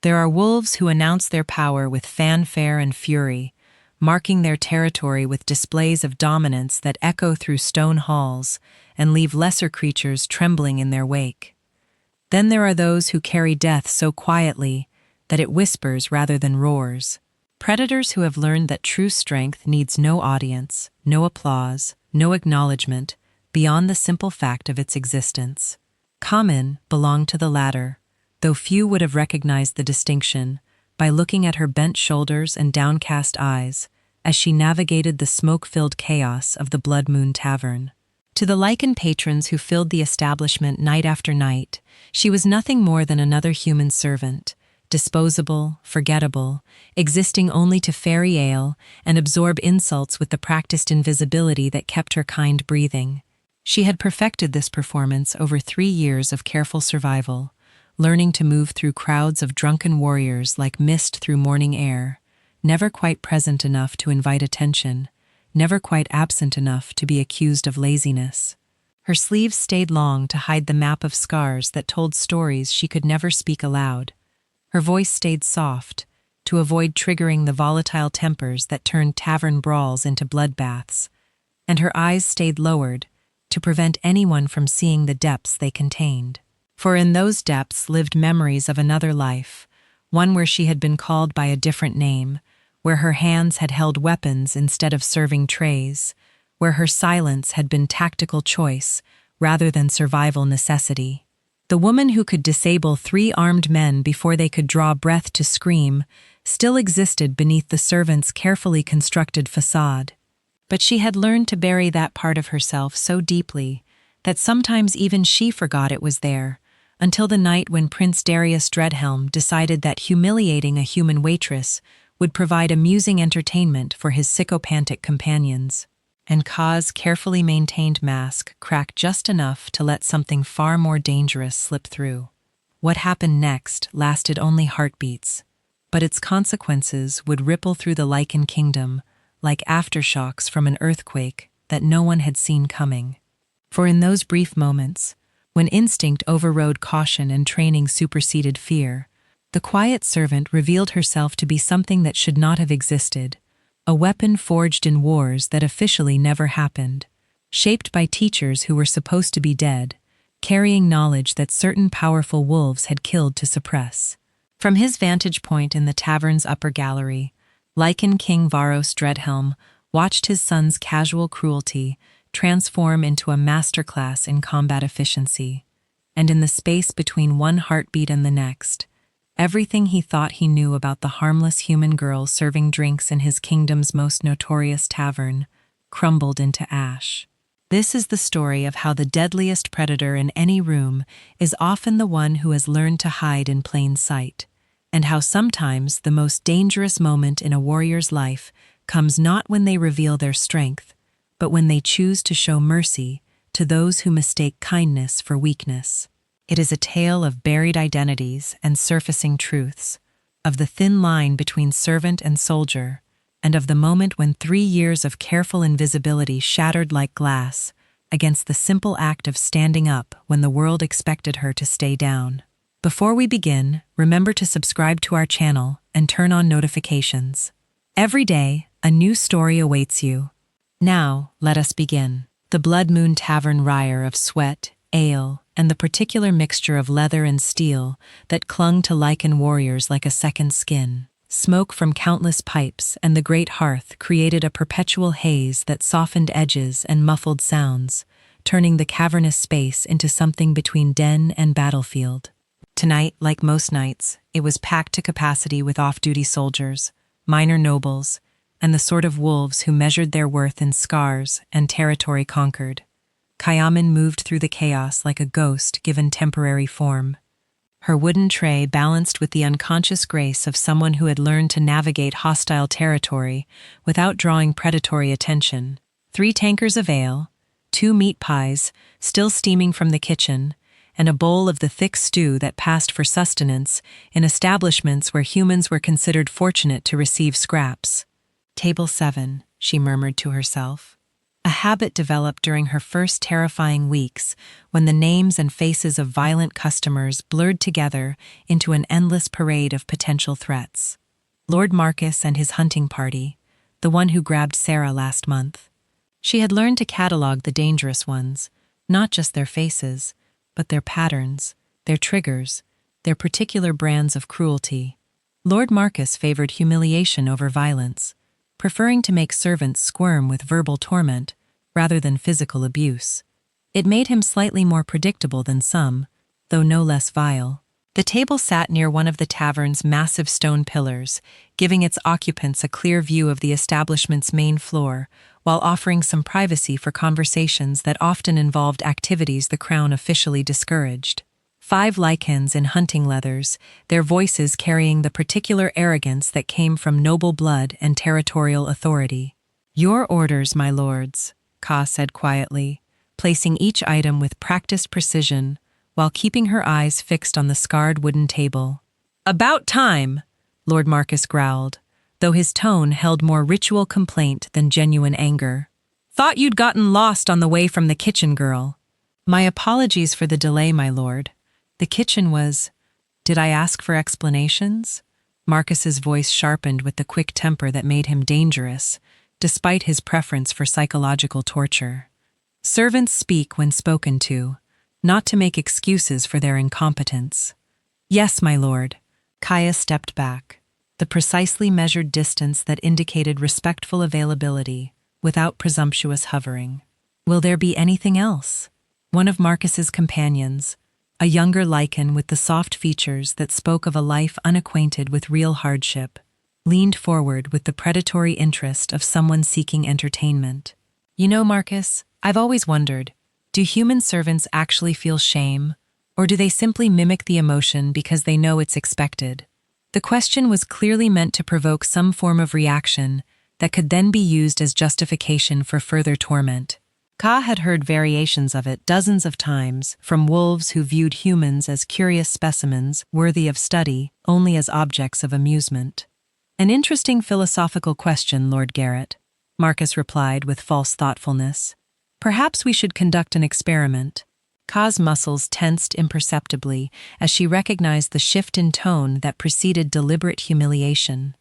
There are wolves who announce their power with fanfare and fury, marking their territory with displays of dominance that echo through stone halls and leave lesser creatures trembling in their wake. Then there are those who carry death so quietly that it whispers rather than roars. Predators who have learned that true strength needs no audience, no applause, no acknowledgement, beyond the simple fact of its existence. Kamen belonged to the latter, though few would have recognized the distinction by looking at her bent shoulders and downcast eyes as she navigated the smoke-filled chaos of the Blood Moon Tavern. To the lichen patrons who filled the establishment night after night, she was nothing more than another human servant, disposable, forgettable, existing only to ferry ale and absorb insults with the practiced invisibility that kept her kind breathing. She had perfected this performance over 3 years of careful survival, learning to move through crowds of drunken warriors like mist through morning air, never quite present enough to invite attention, never quite absent enough to be accused of laziness. Her sleeves stayed long to hide the map of scars that told stories she could never speak aloud. Her voice stayed soft, to avoid triggering the volatile tempers that turned tavern brawls into bloodbaths, and her eyes stayed lowered, to prevent anyone from seeing the depths they contained. For in those depths lived memories of another life, one where she had been called by a different name, where her hands had held weapons instead of serving trays, where her silence had been tactical choice rather than survival necessity. The woman who could disable 3 armed men before they could draw breath to scream still existed beneath the servant's carefully constructed facade. But she had learned to bury that part of herself so deeply that sometimes even she forgot it was there, until the night when Prince Darius Dreadhelm decided that humiliating a human waitress would provide amusing entertainment for his sycophantic companions. And Ka's carefully maintained mask cracked just enough to let something far more dangerous slip through. What happened next lasted only heartbeats, but its consequences would ripple through the Lichen Kingdom like aftershocks from an earthquake that no one had seen coming. For in those brief moments, when instinct overrode caution and training superseded fear, the quiet servant revealed herself to be something that should not have existed, a weapon forged in wars that officially never happened, shaped by teachers who were supposed to be dead, carrying knowledge that certain powerful wolves had killed to suppress. From his vantage point in the tavern's upper gallery, Lichen King Varos Dreadhelm watched his son's casual cruelty transform into a masterclass in combat efficiency, and in the space between one heartbeat and the next, everything he thought he knew about the harmless human girl serving drinks in his kingdom's most notorious tavern crumbled into ash. This is the story of how the deadliest predator in any room is often the one who has learned to hide in plain sight, and how sometimes the most dangerous moment in a warrior's life comes not when they reveal their strength, but when they choose to show mercy to those who mistake kindness for weakness. It is a tale of buried identities and surfacing truths, of the thin line between servant and soldier, and of the moment when 3 years of careful invisibility shattered like glass against the simple act of standing up when the world expected her to stay down. Before we begin, remember to subscribe to our channel and turn on notifications. Every day, a new story awaits you. Now, let us begin. The Blood Moon Tavern riot of sweat, ale, and the particular mixture of leather and steel that clung to lichen warriors like a second skin. Smoke from countless pipes and the great hearth created a perpetual haze that softened edges and muffled sounds, turning the cavernous space into something between den and battlefield. Tonight, like most nights, it was packed to capacity with off-duty soldiers, minor nobles, and the sort of wolves who measured their worth in scars and territory conquered. Kyamin moved through the chaos like a ghost given temporary form. Her wooden tray balanced with the unconscious grace of someone who had learned to navigate hostile territory without drawing predatory attention. 3 tankers of ale, 2 meat pies, still steaming from the kitchen, and a bowl of the thick stew that passed for sustenance in establishments where humans were considered fortunate to receive scraps. "Table 7, she murmured to herself. A habit developed during her first terrifying weeks when the names and faces of violent customers blurred together into an endless parade of potential threats. Lord Marcus and his hunting party, the one who grabbed Sarah last month. She had learned to catalog the dangerous ones, not just their faces, but their patterns, their triggers, their particular brands of cruelty. Lord Marcus favored humiliation over violence, preferring to make servants squirm with verbal torment rather than physical abuse. It made him slightly more predictable than some, though no less vile. The table sat near one of the tavern's massive stone pillars, giving its occupants a clear view of the establishment's main floor, while offering some privacy for conversations that often involved activities the crown officially discouraged. 5 lycans in hunting leathers, their voices carrying the particular arrogance that came from noble blood and territorial authority. "Your orders, my lords," Ka said quietly, placing each item with practiced precision while keeping her eyes fixed on the scarred wooden table. "About time," Lord Marcus growled, though his tone held more ritual complaint than genuine anger. "Thought you'd gotten lost on the way from the kitchen, girl." "My apologies for the delay, my lord. The kitchen was— Did I ask for explanations?" Marcus's voice sharpened with the quick temper that made him dangerous, despite his preference for psychological torture. "Servants speak when spoken to, not to make excuses for their incompetence." "Yes, my lord." Kaya stepped back, the precisely measured distance that indicated respectful availability without presumptuous hovering. "Will there be anything else?" One of Marcus's companions, a younger lycan with the soft features that spoke of a life unacquainted with real hardship, leaned forward with the predatory interest of someone seeking entertainment. "You know, Marcus, I've always wondered, do human servants actually feel shame, or do they simply mimic the emotion because they know it's expected?" The question was clearly meant to provoke some form of reaction that could then be used as justification for further torment. Ka had heard variations of it dozens of times from wolves who viewed humans as curious specimens worthy of study only as objects of amusement. "An interesting philosophical question, Lord Garrett," Marcus replied with false thoughtfulness. "Perhaps we should conduct an experiment." Ka's muscles tensed imperceptibly as she recognized the shift in tone that preceded deliberate humiliation.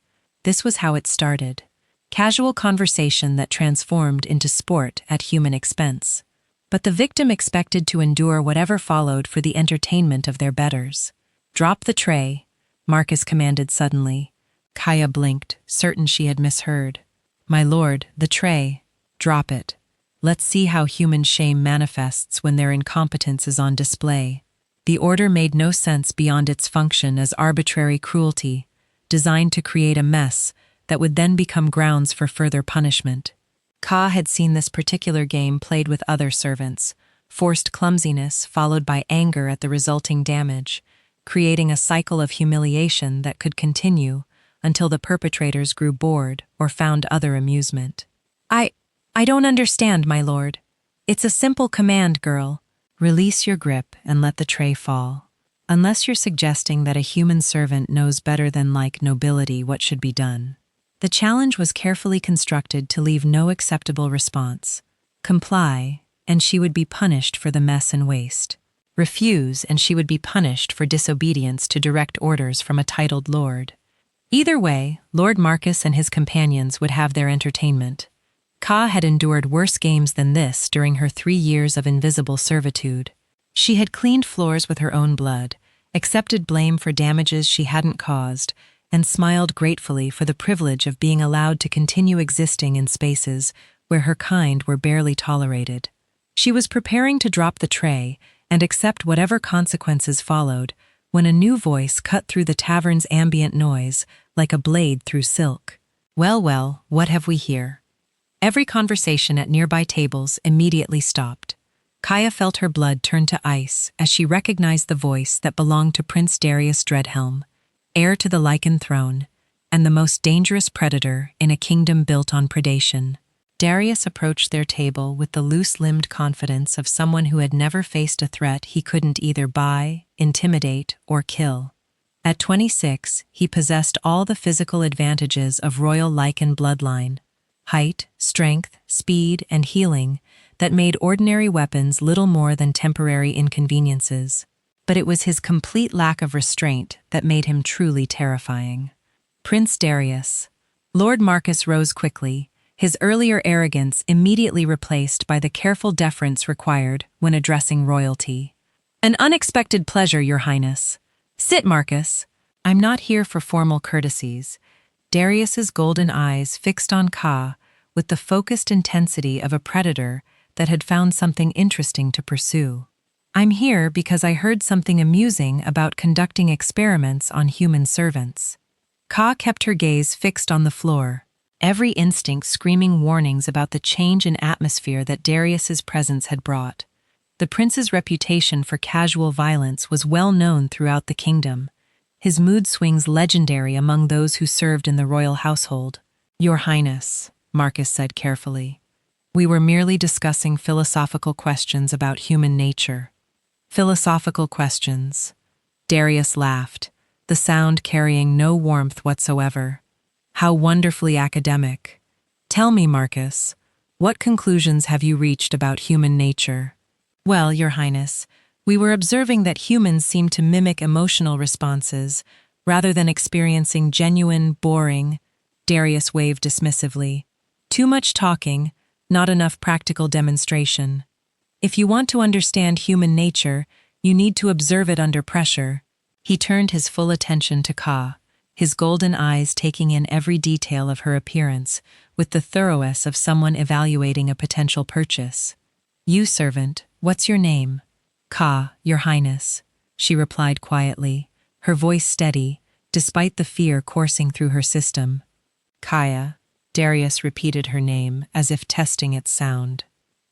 This was how it started. Casual conversation that transformed into sport at human expense. But the victim expected to endure whatever followed for the entertainment of their betters. "Drop the tray," Marcus commanded suddenly. Kaya blinked, certain she had misheard. "My lord, the tray. Drop it. Let's see how human shame manifests when their incompetence is on display." The order made no sense beyond its function as arbitrary cruelty, designed to create a mess that would then become grounds for further punishment. Ka had seen this particular game played with other servants, forced clumsiness followed by anger at the resulting damage, creating a cycle of humiliation that could continue until the perpetrators grew bored or found other amusement. I don't understand, my lord. It's a simple command, girl. Release your grip and let the tray fall. Unless you're suggesting that a human servant knows better than like nobility what should be done. The challenge was carefully constructed to leave no acceptable response. Comply, and she would be punished for the mess and waste. Refuse, and she would be punished for disobedience to direct orders from a titled lord. Either way, Lord Marcus and his companions would have their entertainment. Ka had endured worse games than this during her 3 years of invisible servitude. She had cleaned floors with her own blood, accepted blame for damages she hadn't caused, and smiled gratefully for the privilege of being allowed to continue existing in spaces where her kind were barely tolerated. She was preparing to drop the tray and accept whatever consequences followed when a new voice cut through the tavern's ambient noise like a blade through silk. Well, what have we here?" Every conversation at nearby tables immediately stopped. Kaya felt her blood turn to ice as she recognized the voice that belonged to Prince Darius Dreadhelm, heir to the Lycan throne, and the most dangerous predator in a kingdom built on predation. Darius approached their table with the loose-limbed confidence of someone who had never faced a threat he couldn't either buy, intimidate, or kill. At 26, he possessed all the physical advantages of royal Lycan bloodline: height, strength, speed, and healing that made ordinary weapons little more than temporary inconveniences. But it was his complete lack of restraint that made him truly terrifying. Prince Darius. Lord Marcus rose quickly, his earlier arrogance immediately replaced by the careful deference required when addressing royalty. An unexpected pleasure, Your Highness. Sit, Marcus. I'm not here for formal courtesies. Darius's golden eyes fixed on Ka with the focused intensity of a predator that had found something interesting to pursue. I'm here because I heard something amusing about conducting experiments on human servants. Ka kept her gaze fixed on the floor, every instinct screaming warnings about the change in atmosphere that Darius's presence had brought. The prince's reputation for casual violence was well known throughout the kingdom, his mood swings legendary among those who served in the royal household. Your Highness, Marcus said carefully, we were merely discussing philosophical questions about human nature. Philosophical questions. Darius laughed, the sound carrying no warmth whatsoever. How wonderfully academic. Tell me, Marcus, what conclusions have you reached about human nature? Well, Your Highness, we were observing that humans seem to mimic emotional responses rather than experiencing genuine, boring. Darius waved dismissively. Too much talking, not enough practical demonstration. If you want to understand human nature, you need to observe it under pressure. He turned his full attention to Ka, his golden eyes taking in every detail of her appearance with the thoroughness of someone evaluating a potential purchase. You, servant, what's your name? Ka, Your Highness, she replied quietly, her voice steady, despite the fear coursing through her system. Kaya, Darius repeated her name as if testing its sound.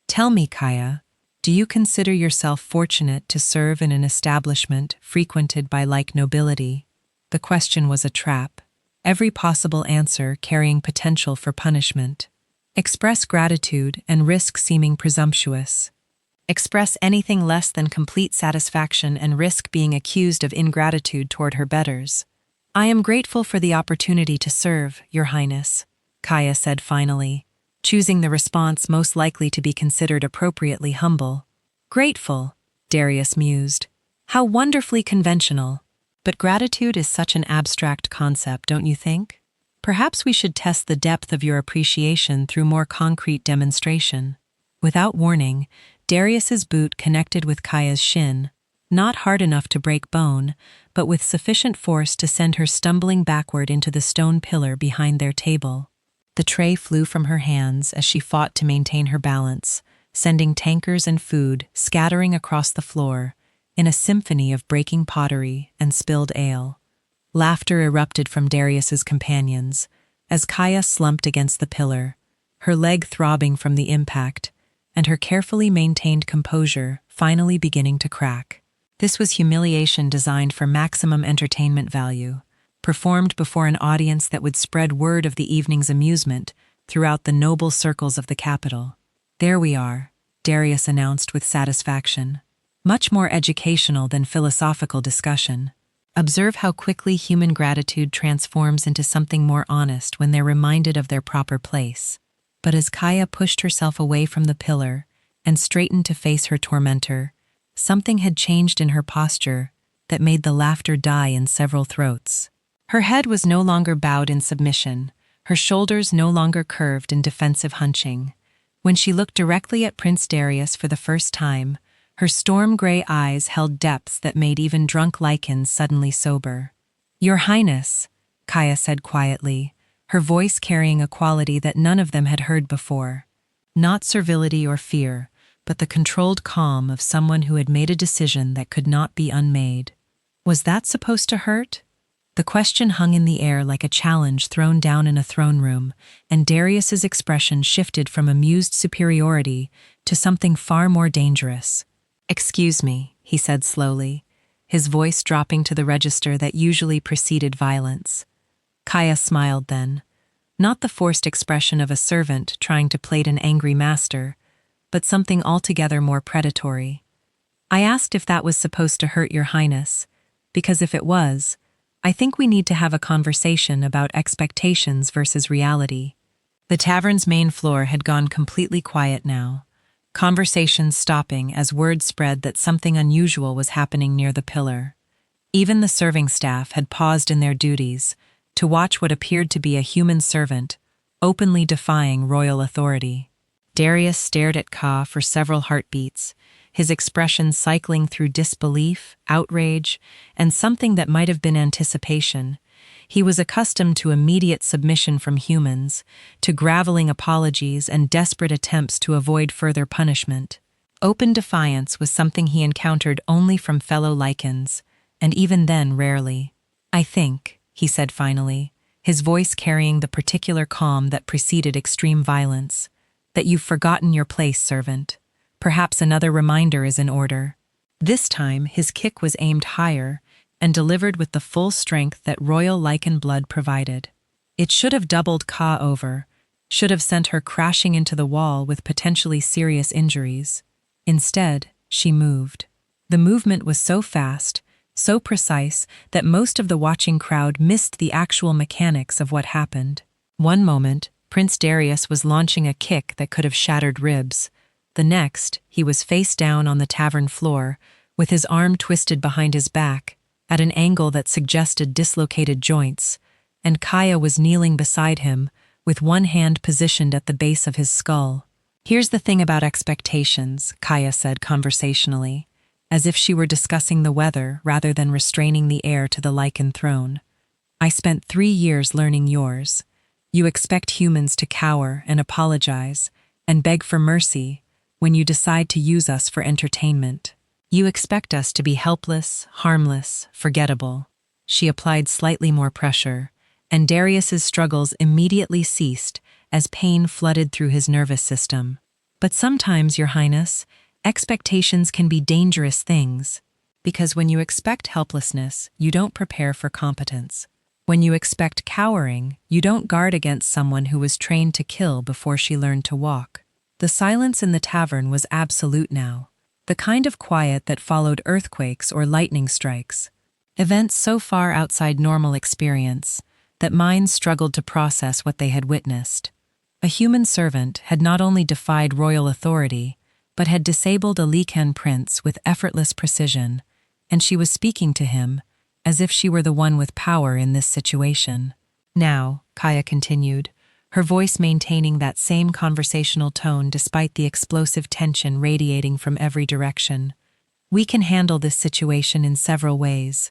Tell me, Kaya, do you consider yourself fortunate to serve in an establishment frequented by like nobility? The question was a trap, every possible answer carrying potential for punishment. Express gratitude and risk seeming presumptuous. Express anything less than complete satisfaction and risk being accused of ingratitude toward her betters. I am grateful for the opportunity to serve, Your Highness, Kaya said finally, choosing the response most likely to be considered appropriately humble. Grateful, Darius mused. How wonderfully conventional. But gratitude is such an abstract concept, don't you think? Perhaps we should test the depth of your appreciation through more concrete demonstration. Without warning, Darius's boot connected with Kaya's shin, not hard enough to break bone, but with sufficient force to send her stumbling backward into the stone pillar behind their table. The tray flew from her hands as she fought to maintain her balance, sending tankers and food scattering across the floor in a symphony of breaking pottery and spilled ale. Laughter erupted from Darius's companions as Kaya slumped against the pillar, her leg throbbing from the impact, and her carefully maintained composure finally beginning to crack. This was humiliation designed for maximum entertainment value, performed before an audience that would spread word of the evening's amusement throughout the noble circles of the capital. There we are, Darius announced with satisfaction. Much more educational than philosophical discussion. Observe how quickly human gratitude transforms into something more honest when they're reminded of their proper place. But as Kaya pushed herself away from the pillar and straightened to face her tormentor, something had changed in her posture that made the laughter die in several throats. Her head was no longer bowed in submission, her shoulders no longer curved in defensive hunching. When she looked directly at Prince Darius for the first time, her storm-gray eyes held depths that made even drunk lichens suddenly sober. Your Highness, Kaya said quietly, her voice carrying a quality that none of them had heard before. Not servility or fear, but the controlled calm of someone who had made a decision that could not be unmade. Was that supposed to hurt? The question hung in the air like a challenge thrown down in a throne room, and Darius's expression shifted from amused superiority to something far more dangerous. Excuse me, he said slowly, his voice dropping to the register that usually preceded violence. Kaya smiled then, not the forced expression of a servant trying to plate an angry master, but something altogether more predatory. I asked if that was supposed to hurt Your Highness, because if it was, I think we need to have a conversation about expectations versus reality. The tavern's main floor had gone completely quiet now, conversations stopping as word spread that something unusual was happening near the pillar. Even the serving staff had paused in their duties to watch what appeared to be a human servant, openly defying royal authority. Darius stared at Ka for several heartbeats, his expression cycling through disbelief, outrage, and something that might have been anticipation. He was accustomed to immediate submission from humans, to graveling apologies and desperate attempts to avoid further punishment. Open defiance was something he encountered only from fellow Lycans, and even then rarely. "I think," he said finally, his voice carrying the particular calm that preceded extreme violence, "that you've forgotten your place, servant. Perhaps another reminder is in order." This time, his kick was aimed higher and delivered with the full strength that royal Lycan blood provided. It should have doubled Ka over, should have sent her crashing into the wall with potentially serious injuries. Instead, she moved. The movement was so fast, so precise, that most of the watching crowd missed the actual mechanics of what happened. One moment, Prince Darius was launching a kick that could have shattered ribs. The next, he was face down on the tavern floor, with his arm twisted behind his back, at an angle that suggested dislocated joints, and Kaya was kneeling beside him, with one hand positioned at the base of his skull. "Here's the thing about expectations," Kaya said conversationally, as if she were discussing the weather rather than restraining the heir to the Lycan throne. "I spent 3 years learning yours. You expect humans to cower and apologize and beg for mercy when you decide to use us for entertainment. You expect us to be helpless, harmless, forgettable." She applied slightly more pressure, and Darius's struggles immediately ceased as pain flooded through his nervous system. "But sometimes, Your Highness, expectations can be dangerous things, because when you expect helplessness, you don't prepare for competence. When you expect cowering, you don't guard against someone who was trained to kill before she learned to walk." The silence in the tavern was absolute now, the kind of quiet that followed earthquakes or lightning strikes, events so far outside normal experience that minds struggled to process what they had witnessed. A human servant had not only defied royal authority, but had disabled a Lycan prince with effortless precision, and she was speaking to him as if she were the one with power in this situation. "Now," Kaya continued, her voice maintaining that same conversational tone despite the explosive tension radiating from every direction, "we can handle this situation in several ways.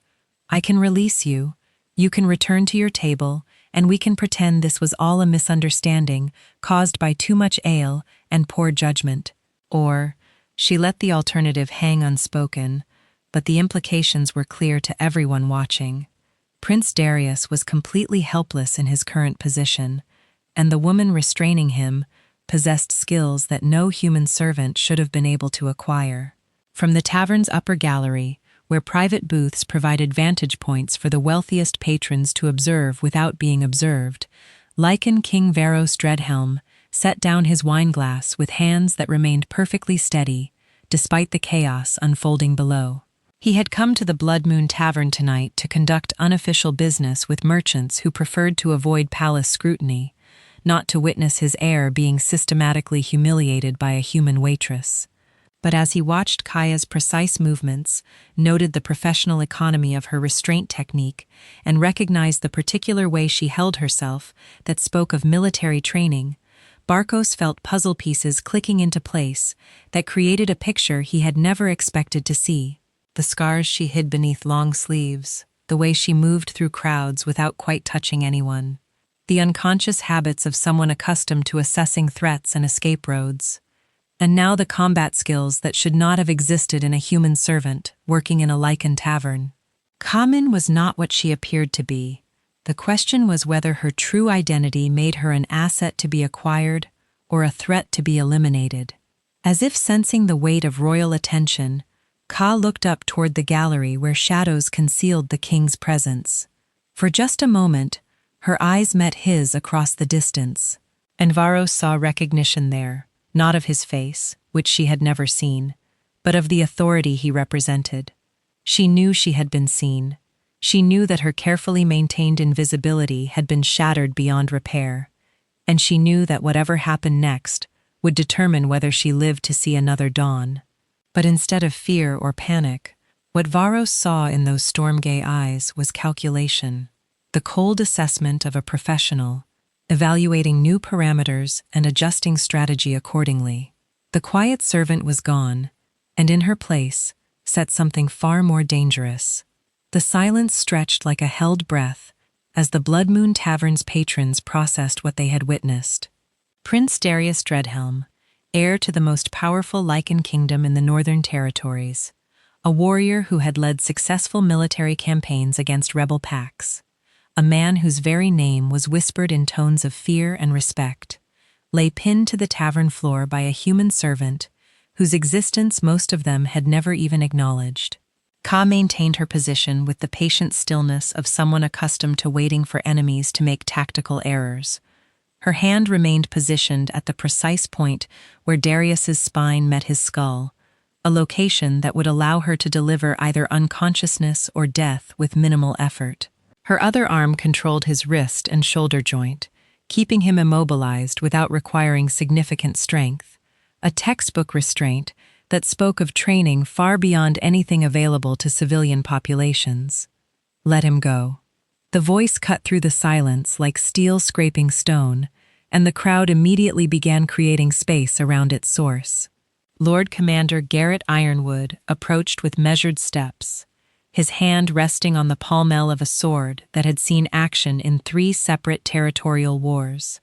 I can release you, you can return to your table, and we can pretend this was all a misunderstanding caused by too much ale and poor judgment. Or," she let the alternative hang unspoken, but the implications were clear to everyone watching. Prince Darius was completely helpless in his current position, and the woman restraining him possessed skills that no human servant should have been able to acquire. From the tavern's upper gallery, where private booths provided vantage points for the wealthiest patrons to observe without being observed, Lycan King Varos Dreadhelm set down his wineglass with hands that remained perfectly steady, despite the chaos unfolding below. He had come to the Blood Moon Tavern tonight to conduct unofficial business with merchants who preferred to avoid palace scrutiny, not to witness his heir being systematically humiliated by a human waitress. But as he watched Kaya's precise movements, noted the professional economy of her restraint technique, and recognized the particular way she held herself that spoke of military training, Barkos felt puzzle pieces clicking into place that created a picture he had never expected to see. The scars she hid beneath long sleeves, the way she moved through crowds without quite touching anyone, the unconscious habits of someone accustomed to assessing threats and escape roads. And now the combat skills that should not have existed in a human servant working in a Lycan tavern. Kamin was not what she appeared to be. The question was whether her true identity made her an asset to be acquired or a threat to be eliminated. As if sensing the weight of royal attention, Ka looked up toward the gallery where shadows concealed the king's presence. For just a moment, her eyes met his across the distance, and Varos saw recognition there, not of his face, which she had never seen, but of the authority he represented. She knew she had been seen. She knew that her carefully maintained invisibility had been shattered beyond repair. and she knew that whatever happened next would determine whether she lived to see another dawn. But instead of fear or panic, what Varos saw in those storm-gay eyes was calculation, the cold assessment of a professional, evaluating new parameters and adjusting strategy accordingly. The quiet servant was gone, and in her place sat something far more dangerous. The silence stretched like a held breath as the Blood Moon Tavern's patrons processed what they had witnessed. Prince Darius Dreadhelm, heir to the most powerful Lycan kingdom in the Northern Territories, a warrior who had led successful military campaigns against rebel pacts, a man whose very name was whispered in tones of fear and respect, lay pinned to the tavern floor by a human servant whose existence most of them had never even acknowledged. Ka maintained her position with the patient stillness of someone accustomed to waiting for enemies to make tactical errors. Her hand remained positioned at the precise point where Darius's spine met his skull, a location that would allow her to deliver either unconsciousness or death with minimal effort. Her other arm controlled his wrist and shoulder joint, keeping him immobilized without requiring significant strength, a textbook restraint that spoke of training far beyond anything available to civilian populations. Let him go. The voice cut through the silence like steel scraping stone, and the crowd immediately began creating space around its source. Lord Commander Garrett Ironwood approached with measured steps, his hand resting on the pommel of a sword that had seen action in 3 separate territorial wars.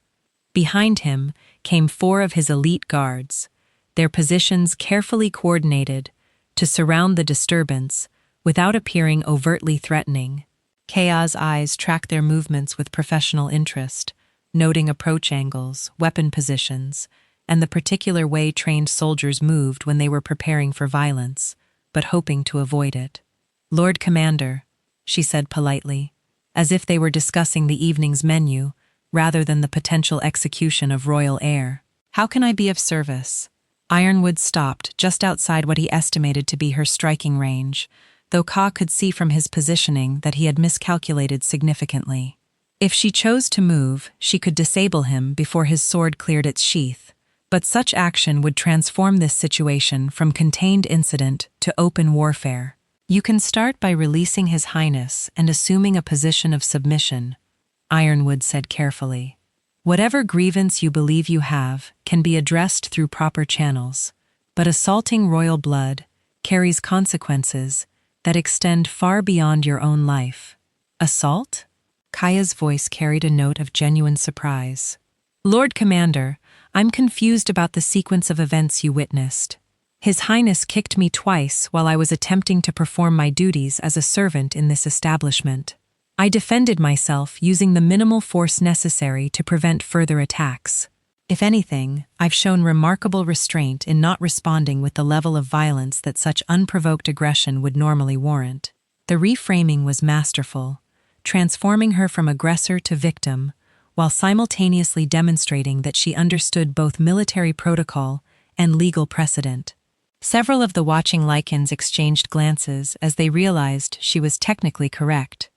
Behind him came 4 of his elite guards, their positions carefully coordinated to surround the disturbance without appearing overtly threatening. Kaya's eyes tracked their movements with professional interest, noting approach angles, weapon positions, and the particular way trained soldiers moved when they were preparing for violence, but hoping to avoid it. "Lord Commander," she said politely, as if they were discussing the evening's menu rather than the potential execution of royal heir. "How can I be of service?" Ironwood stopped just outside what he estimated to be her striking range, though Ka could see from his positioning that he had miscalculated significantly. If she chose to move, she could disable him before his sword cleared its sheath, but such action would transform this situation from contained incident to open warfare. "You can start by releasing His Highness and assuming a position of submission," Ironwood said carefully. "Whatever grievance you believe you have can be addressed through proper channels, but assaulting royal blood carries consequences that extend far beyond your own life." "Assault?" Kaya's voice carried a note of genuine surprise. "Lord Commander, I'm confused about the sequence of events you witnessed. His Highness kicked me twice while I was attempting to perform my duties as a servant in this establishment. I defended myself using the minimal force necessary to prevent further attacks. If anything, I've shown remarkable restraint in not responding with the level of violence that such unprovoked aggression would normally warrant." The reframing was masterful, transforming her from aggressor to victim, while simultaneously demonstrating that she understood both military protocol and legal precedent. Several of the watching Lycans exchanged glances as they realized she was technically correct.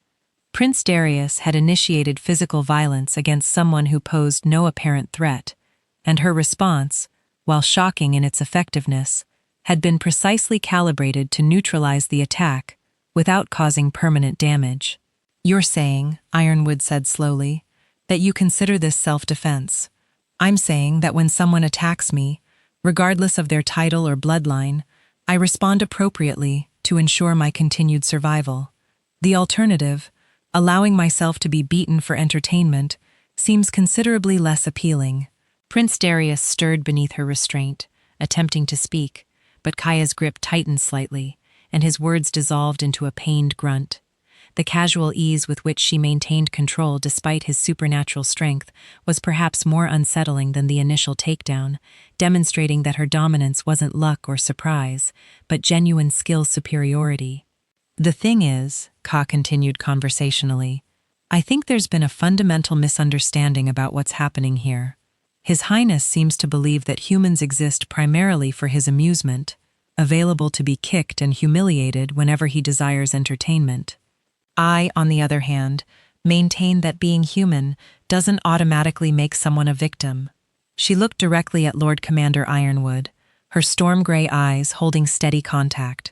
Prince Darius had initiated physical violence against someone who posed no apparent threat, and her response, while shocking in its effectiveness, had been precisely calibrated to neutralize the attack without causing permanent damage. "You're saying," Ironwood said slowly, "that you consider this self-defense. I'm saying that when someone attacks me, regardless of their title or bloodline, I respond appropriately to ensure my continued survival. The alternative, allowing myself to be beaten for entertainment, seems considerably less appealing." Prince Darius stirred beneath her restraint, attempting to speak, but Kaya's grip tightened slightly, and his words dissolved into a pained grunt. The casual ease with which she maintained control despite his supernatural strength was perhaps more unsettling than the initial takedown, demonstrating that her dominance wasn't luck or surprise, but genuine skill superiority. "The thing is," Ka continued conversationally, "I think there's been a fundamental misunderstanding about what's happening here. His Highness seems to believe that humans exist primarily for his amusement, available to be kicked and humiliated whenever he desires entertainment. I, on the other hand, maintained that being human doesn't automatically make someone a victim. She looked directly at Lord Commander Ironwood, her storm-gray eyes holding steady contact.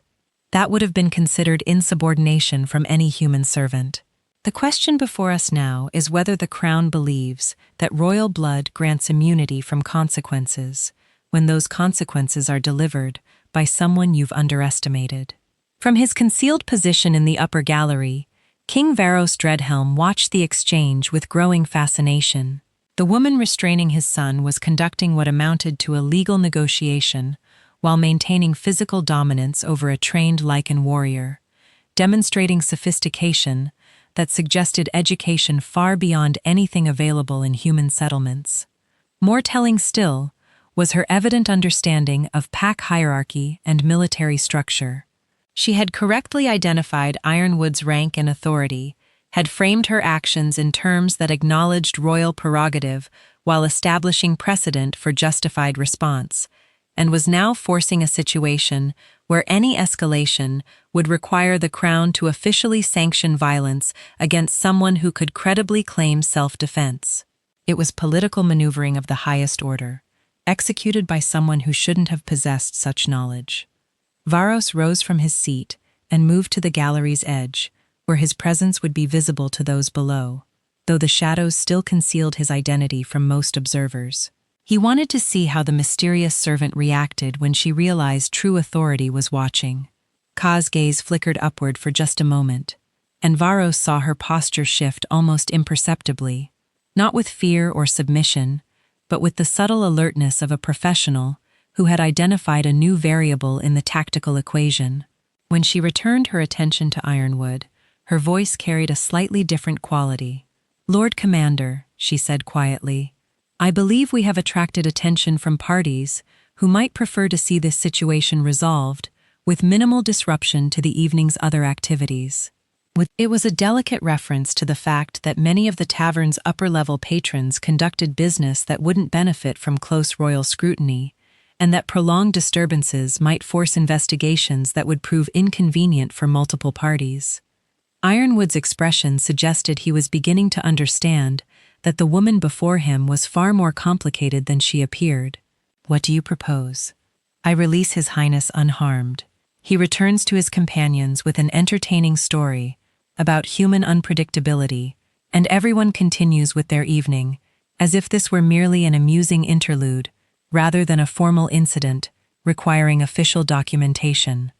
That would have been considered insubordination from any human servant. The question before us now is whether the Crown believes that royal blood grants immunity from consequences when those consequences are delivered by someone you've underestimated. From his concealed position in the upper gallery, King Varos Dreadhelm watched the exchange with growing fascination. The woman restraining his son was conducting what amounted to a legal negotiation while maintaining physical dominance over a trained Lycan warrior, demonstrating sophistication that suggested education far beyond anything available in human settlements. More telling still was her evident understanding of pack hierarchy and military structure. She had correctly identified Ironwood's rank and authority, had framed her actions in terms that acknowledged royal prerogative while establishing precedent for justified response, and was now forcing a situation where any escalation would require the Crown to officially sanction violence against someone who could credibly claim self-defense. It was political maneuvering of the highest order, executed by someone who shouldn't have possessed such knowledge. Varos rose from his seat and moved to the gallery's edge, where his presence would be visible to those below, though the shadows still concealed his identity from most observers. He wanted to see how the mysterious servant reacted when she realized true authority was watching. Ka's gaze flickered upward for just a moment, and Varos saw her posture shift almost imperceptibly, not with fear or submission, but with the subtle alertness of a professional who had identified a new variable in the tactical equation. When she returned her attention to Ironwood, her voice carried a slightly different quality. "Lord Commander," she said quietly, "I believe we have attracted attention from parties who might prefer to see this situation resolved with minimal disruption to the evening's other activities." It was a delicate reference to the fact that many of the tavern's upper-level patrons conducted business that wouldn't benefit from close royal scrutiny, and that prolonged disturbances might force investigations that would prove inconvenient for multiple parties. Ironwood's expression suggested he was beginning to understand that the woman before him was far more complicated than she appeared. "What do you propose?" "I release His Highness unharmed. He returns to his companions with an entertaining story about human unpredictability, and everyone continues with their evening, as if this were merely an amusing interlude, rather than a formal incident requiring official documentation."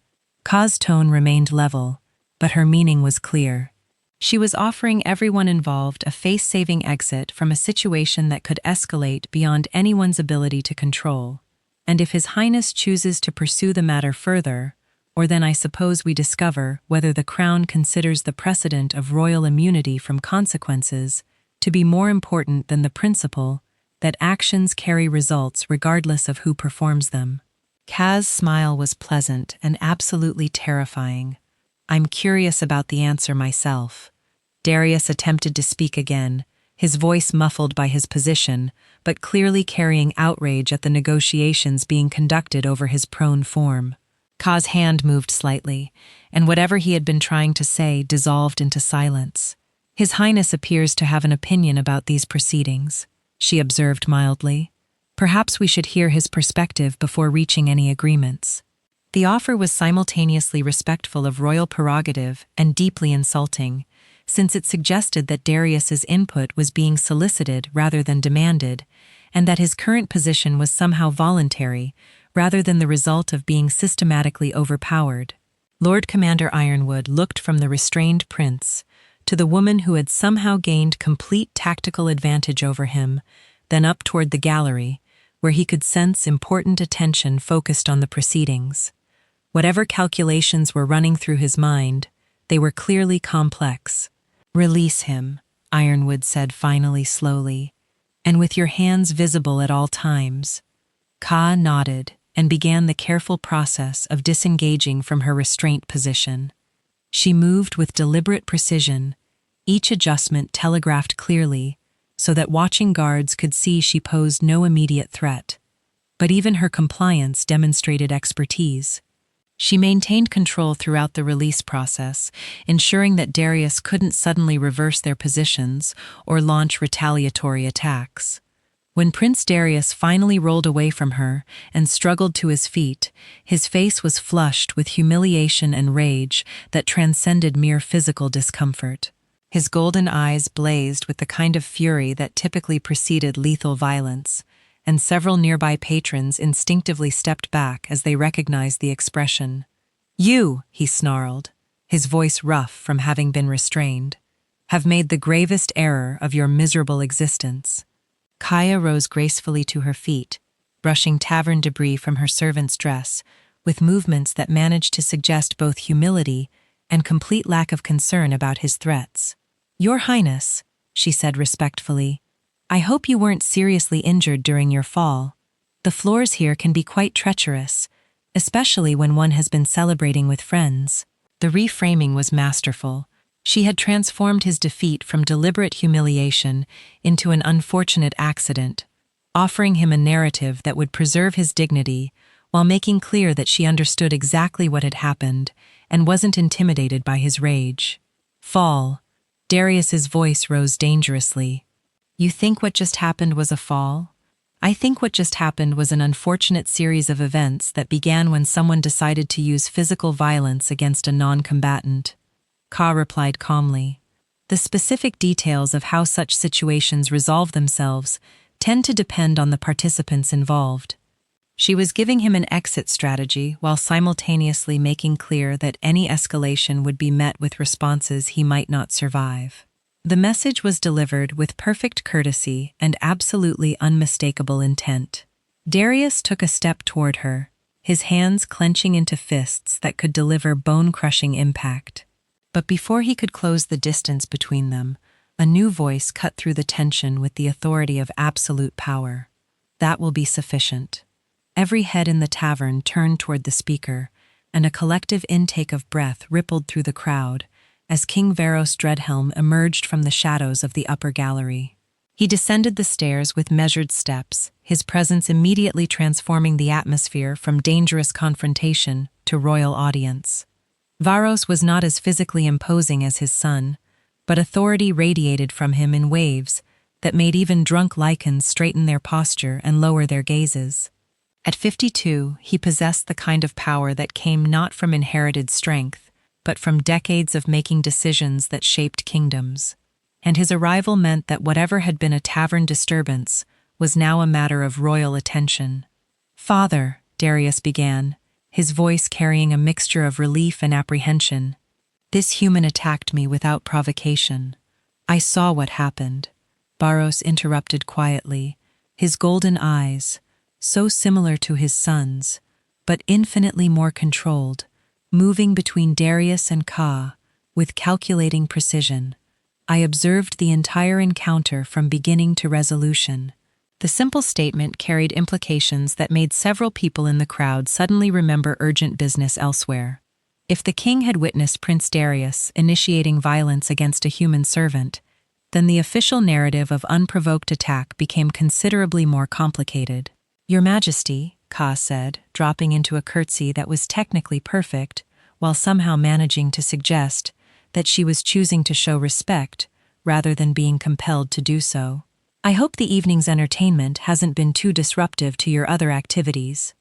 Ka's tone remained level, but her meaning was clear. She was offering everyone involved a face-saving exit from a situation that could escalate beyond anyone's ability to control. And if His Highness chooses to pursue the matter further, or then I suppose we discover whether the Crown considers the precedent of royal immunity from consequences to be more important than the principle that actions carry results regardless of who performs them. Ka's smile was pleasant and absolutely terrifying. "I'm curious about the answer myself." Darius attempted to speak again, his voice muffled by his position, but clearly carrying outrage at the negotiations being conducted over his prone form. Ka's hand moved slightly, and whatever he had been trying to say dissolved into silence. "His Highness appears to have an opinion about these proceedings," she observed mildly. "Perhaps we should hear his perspective before reaching any agreements." The offer was simultaneously respectful of royal prerogative and deeply insulting, since it suggested that Darius's input was being solicited rather than demanded, and that his current position was somehow voluntary rather than the result of being systematically overpowered. Lord Commander Ironwood looked from the restrained prince to the woman who had somehow gained complete tactical advantage over him, then up toward the gallery, where he could sense important attention focused on the proceedings. Whatever calculations were running through his mind, they were clearly complex. "Release him," Ironwood said finally slowly, "and with your hands visible at all times." Ka nodded and began the careful process of disengaging from her restraint position. She moved with deliberate precision, each adjustment telegraphed clearly, so that watching guards could see she posed no immediate threat. But even her compliance demonstrated expertise. She maintained control throughout the release process, ensuring that Darius couldn't suddenly reverse their positions or launch retaliatory attacks. When Prince Darius finally rolled away from her and struggled to his feet, his face was flushed with humiliation and rage that transcended mere physical discomfort. His golden eyes blazed with the kind of fury that typically preceded lethal violence, and several nearby patrons instinctively stepped back as they recognized the expression. "You," he snarled, his voice rough from having been restrained, "have made the gravest error of your miserable existence." Kaya rose gracefully to her feet, brushing tavern debris from her servant's dress, with movements that managed to suggest both humility and complete lack of concern about his threats. "Your Highness," she said respectfully, "I hope you weren't seriously injured during your fall. The floors here can be quite treacherous, especially when one has been celebrating with friends." The reframing was masterful. She had transformed his defeat from deliberate humiliation into an unfortunate accident, offering him a narrative that would preserve his dignity while making clear that she understood exactly what had happened and wasn't intimidated by his rage. "Fall." Darius's voice rose dangerously. "You think what just happened was a fall? I think what just happened was an unfortunate series of events that began when someone decided to use physical violence against a non-combatant." Ka replied calmly. "The specific details of how such situations resolve themselves tend to depend on the participants involved." She was giving him an exit strategy while simultaneously making clear that any escalation would be met with responses he might not survive. The message was delivered with perfect courtesy and absolutely unmistakable intent. Darius took a step toward her, his hands clenching into fists that could deliver bone-crushing impact. But before he could close the distance between them, a new voice cut through the tension with the authority of absolute power. "That will be sufficient." Every head in the tavern turned toward the speaker, and a collective intake of breath rippled through the crowd as King Varos Dreadhelm emerged from the shadows of the upper gallery. He descended the stairs with measured steps, his presence immediately transforming the atmosphere from dangerous confrontation to royal audience. Varos was not as physically imposing as his son, but authority radiated from him in waves that made even drunk lichens straighten their posture and lower their gazes. At 52, he possessed the kind of power that came not from inherited strength, but from decades of making decisions that shaped kingdoms. And his arrival meant that whatever had been a tavern disturbance was now a matter of royal attention. "Father," Darius began, his voice carrying a mixture of relief and apprehension, "this human attacked me without provocation. I saw what happened." Varos interrupted quietly, his golden eyes, so similar to his son's, but infinitely more controlled, moving between Darius and Ka with calculating precision. "I observed the entire encounter from beginning to resolution." The simple statement carried implications that made several people in the crowd suddenly remember urgent business elsewhere. If the king had witnessed Prince Darius initiating violence against a human servant, then the official narrative of unprovoked attack became considerably more complicated. "Your Majesty," Ka said, dropping into a curtsy that was technically perfect, while somehow managing to suggest that she was choosing to show respect rather than being compelled to do so. "I hope the evening's entertainment hasn't been too disruptive to your other activities."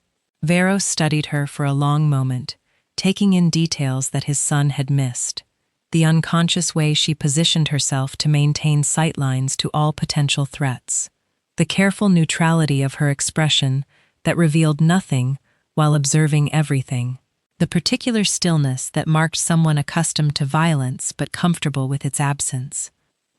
Varos studied her for a long moment, taking in details that his son had missed. The unconscious way she positioned herself to maintain sightlines to all potential threats. The careful neutrality of her expression that revealed nothing while observing everything. The particular stillness that marked someone accustomed to violence but comfortable with its absence.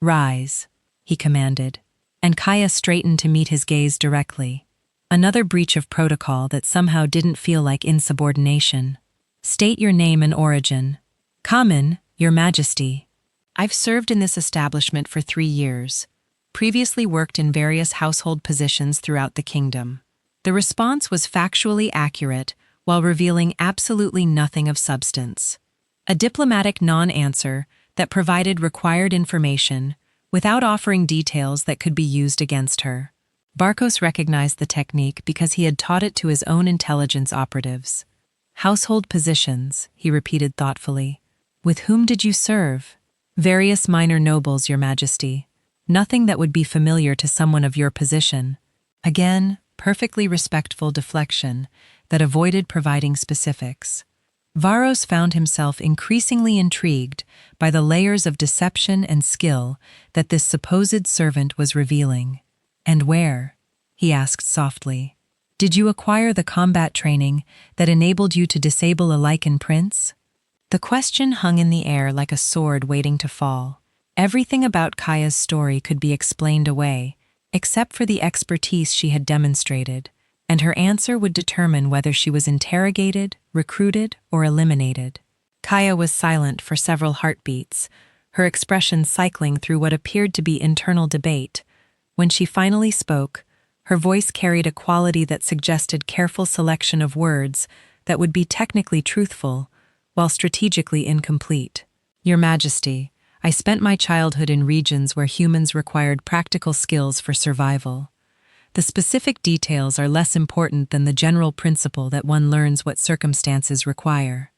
"Rise," he commanded, and Kaya straightened to meet his gaze directly. Another breach of protocol that somehow didn't feel like insubordination. "State your name and origin." "Common, Your Majesty. I've served in this establishment for 3 years. Previously worked in various household positions throughout the kingdom." The response was factually accurate while revealing absolutely nothing of substance. A diplomatic non-answer that provided required information without offering details that could be used against her. Barkos recognized the technique because he had taught it to his own intelligence operatives. Household positions, he repeated thoughtfully. With whom did you serve? Various minor nobles, Your Majesty. Nothing that would be familiar to someone of your position. Again, perfectly respectful deflection that avoided providing specifics. Varos found himself increasingly intrigued by the layers of deception and skill that this supposed servant was revealing. And where? He asked softly. Did you acquire the combat training that enabled you to disable a Lycan prince? The question hung in the air like a sword waiting to fall. Everything about Kaya's story could be explained away, except for the expertise she had demonstrated, and her answer would determine whether she was interrogated, recruited, or eliminated. Kaya was silent for several heartbeats, her expression cycling through what appeared to be internal debate. When she finally spoke, her voice carried a quality that suggested careful selection of words that would be technically truthful, while strategically incomplete. Your Majesty, I spent my childhood in regions where humans required practical skills for survival. The specific details are less important than the general principle that one learns what circumstances require.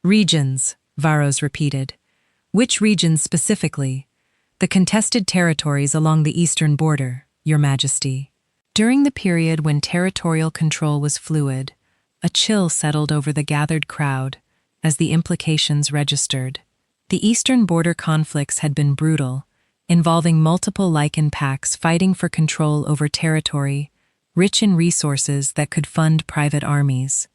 Regions, Varos repeated. Which regions specifically? The contested territories along the eastern border, Your Majesty. During the period when territorial control was fluid, a chill settled over the gathered crowd as the implications registered. The eastern border conflicts had been brutal, involving multiple Lycan packs fighting for control over territory, rich in resources that could fund private armies.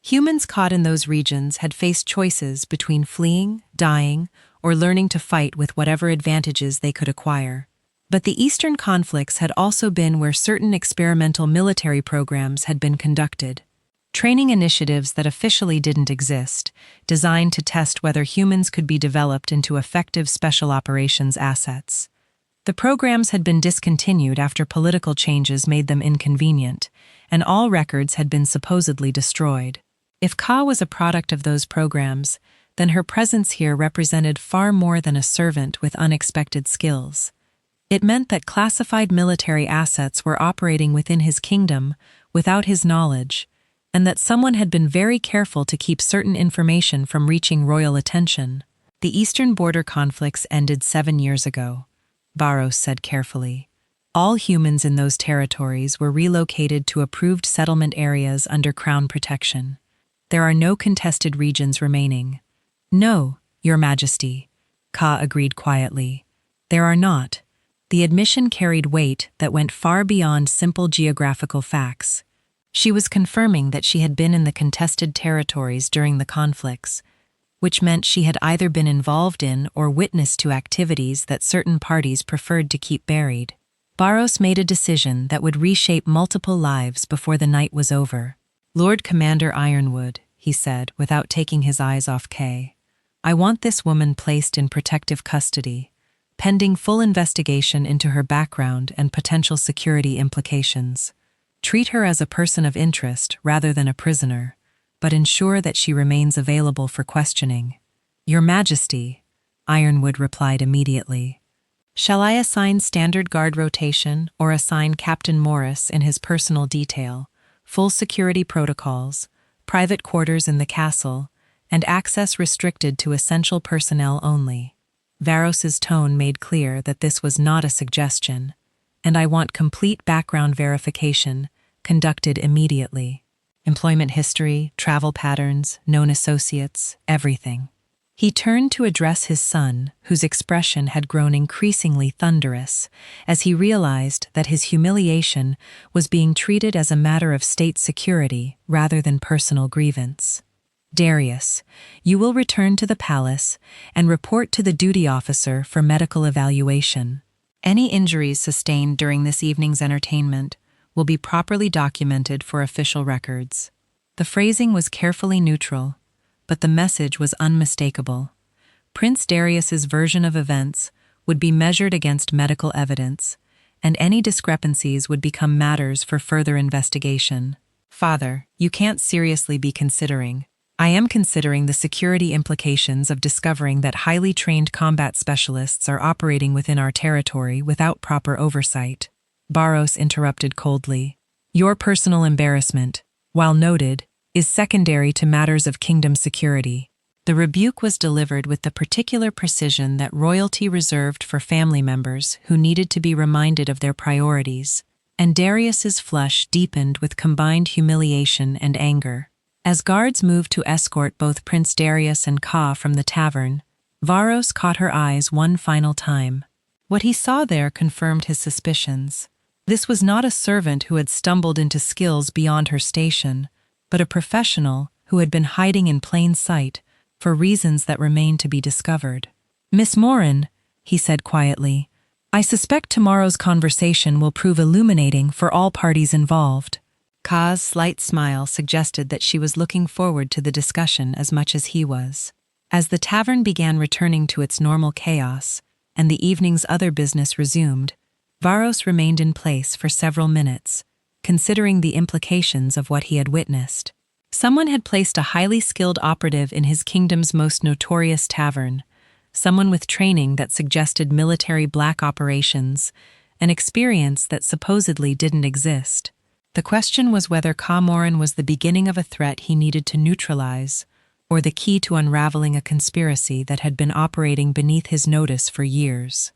Humans caught in those regions had faced choices between fleeing, dying, or learning to fight with whatever advantages they could acquire. But the eastern conflicts had also been where certain experimental military programs had been conducted. Training initiatives that officially didn't exist, designed to test whether humans could be developed into effective special operations assets. The programs had been discontinued after political changes made them inconvenient, and all records had been supposedly destroyed. If Ka was a product of those programs, then her presence here represented far more than a servant with unexpected skills. It meant that classified military assets were operating within his kingdom without his knowledge, and that someone had been very careful to keep certain information from reaching royal attention. The eastern border conflicts ended 7 years ago, Varos said carefully. All humans in those territories were relocated to approved settlement areas under crown protection. There are no contested regions remaining. No, Your Majesty, Ka agreed quietly. There are not. The admission carried weight that went far beyond simple geographical facts. She was confirming that she had been in the contested territories during the conflicts, which meant she had either been involved in or witnessed to activities that certain parties preferred to keep buried. Varos made a decision that would reshape multiple lives before the night was over. Lord Commander Ironwood, he said, without taking his eyes off Kay, I want this woman placed in protective custody, pending full investigation into her background and potential security implications. Treat her as a person of interest rather than a prisoner, but ensure that she remains available for questioning. Your Majesty, Ironwood replied immediately. Shall I assign standard guard rotation or assign Captain Morris in his personal detail, full security protocols, private quarters in the castle, and access restricted to essential personnel only? Varos's tone made clear that this was not a suggestion, and I want complete background verification conducted immediately. Employment history, travel patterns, known associates, everything. He turned to address his son, whose expression had grown increasingly thunderous, as he realized that his humiliation was being treated as a matter of state security rather than personal grievance. Darius, you will return to the palace and report to the duty officer for medical evaluation. Any injuries sustained during this evening's entertainment will be properly documented for official records. The phrasing was carefully neutral, but the message was unmistakable. Prince Darius's version of events would be measured against medical evidence, and any discrepancies would become matters for further investigation. Father, you can't seriously be considering. I am considering the security implications of discovering that highly trained combat specialists are operating within our territory without proper oversight. Varos interrupted coldly. Your personal embarrassment, while noted, is secondary to matters of kingdom security. The rebuke was delivered with the particular precision that royalty reserved for family members who needed to be reminded of their priorities, and Darius's flush deepened with combined humiliation and anger. As guards moved to escort both Prince Darius and Ka from the tavern, Varos caught her eyes one final time. What he saw there confirmed his suspicions. This was not a servant who had stumbled into skills beyond her station, but a professional who had been hiding in plain sight for reasons that remained to be discovered. "Miss Morin," he said quietly, "I suspect tomorrow's conversation will prove illuminating for all parties involved." Ka's slight smile suggested that she was looking forward to the discussion as much as he was. As the tavern began returning to its normal chaos, and the evening's other business resumed, Varos remained in place for several minutes, considering the implications of what he had witnessed. Someone had placed a highly skilled operative in his kingdom's most notorious tavern, someone with training that suggested military black operations, an experience that supposedly didn't exist. The question was whether Ka Morin was the beginning of a threat he needed to neutralize, or the key to unraveling a conspiracy that had been operating beneath his notice for years.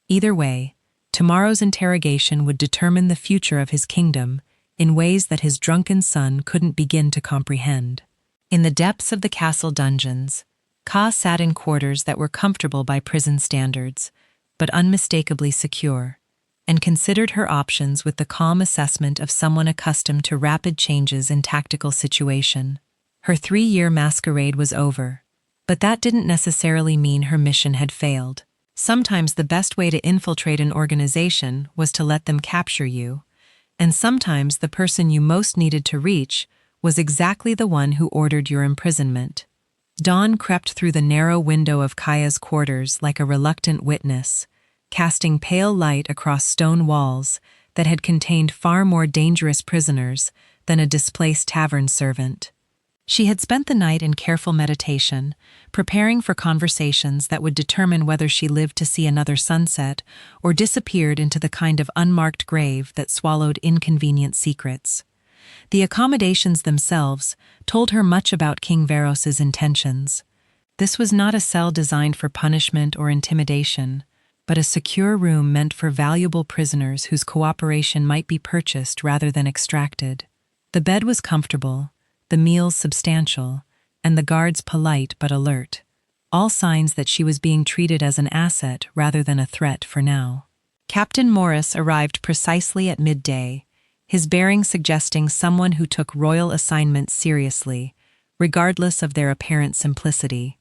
Either way, tomorrow's interrogation would determine the future of his kingdom in ways that his drunken son couldn't begin to comprehend. In the depths of the castle dungeons, Ka sat in quarters that were comfortable by prison standards, but unmistakably secure, and considered her options with the calm assessment of someone accustomed to rapid changes in tactical situation. Her 3-year masquerade was over, but that didn't necessarily mean her mission had failed. Sometimes the best way to infiltrate an organization was to let them capture you, and sometimes the person you most needed to reach was exactly the one who ordered your imprisonment. Dawn crept through the narrow window of Kaya's quarters like a reluctant witness, casting pale light across stone walls that had contained far more dangerous prisoners than a displaced tavern servant. She had spent the night in careful meditation, preparing for conversations that would determine whether she lived to see another sunset or disappeared into the kind of unmarked grave that swallowed inconvenient secrets. The accommodations themselves told her much about King Varos's intentions. This was not a cell designed for punishment or intimidation, but a secure room meant for valuable prisoners whose cooperation might be purchased rather than extracted. The bed was comfortable, the meals substantial, and the guards polite but alert, all signs that she was being treated as an asset rather than a threat for now. Captain Morris arrived precisely at midday, his bearing suggesting someone who took royal assignments seriously, regardless of their apparent simplicity.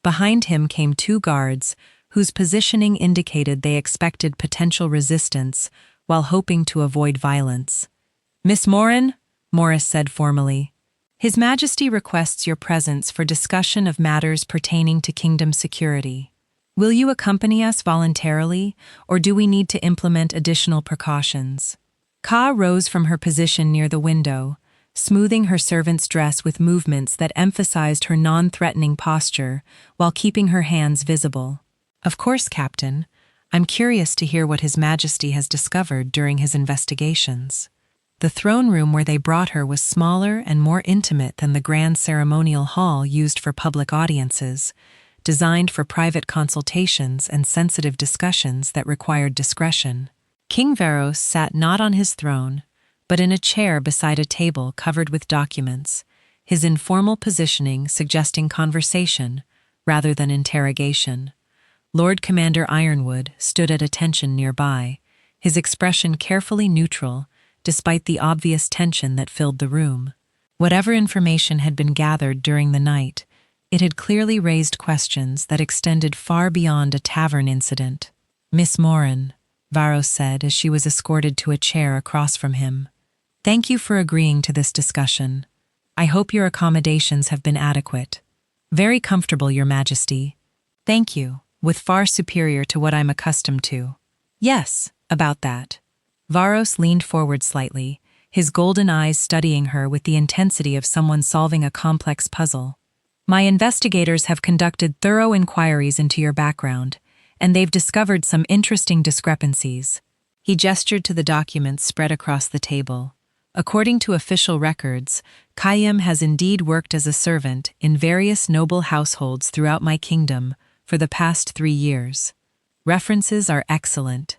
Behind him came 2 guards, whose positioning indicated they expected potential resistance while hoping to avoid violence. "Miss Morin," Morris said formally, "His Majesty requests your presence for discussion of matters pertaining to kingdom security. Will you accompany us voluntarily, or do we need to implement additional precautions?" Ka rose from her position near the window, smoothing her servant's dress with movements that emphasized her non-threatening posture while keeping her hands visible. "Of course, Captain. I'm curious to hear what His Majesty has discovered during his investigations." The throne room where they brought her was smaller and more intimate than the grand ceremonial hall used for public audiences, designed for private consultations and sensitive discussions that required discretion. King Varos sat not on his throne, but in a chair beside a table covered with documents, his informal positioning suggesting conversation rather than interrogation. Lord Commander Ironwood stood at attention nearby, his expression carefully neutral, despite the obvious tension that filled the room. Whatever information had been gathered during the night, it had clearly raised questions that extended far beyond a tavern incident. "Miss Morin," Varos said as she was escorted to a chair across from him, "thank you for agreeing to this discussion. I hope your accommodations have been adequate." "Very comfortable, Your Majesty." "Thank you, with far superior to what I'm accustomed to." "Yes, about that." Varos leaned forward slightly, his golden eyes studying her with the intensity of someone solving a complex puzzle. "My investigators have conducted thorough inquiries into your background, and they've discovered some interesting discrepancies." He gestured to the documents spread across the table. According to official records, Khayyam has indeed worked as a servant in various noble households throughout my kingdom for the past 3 years. References are excellent.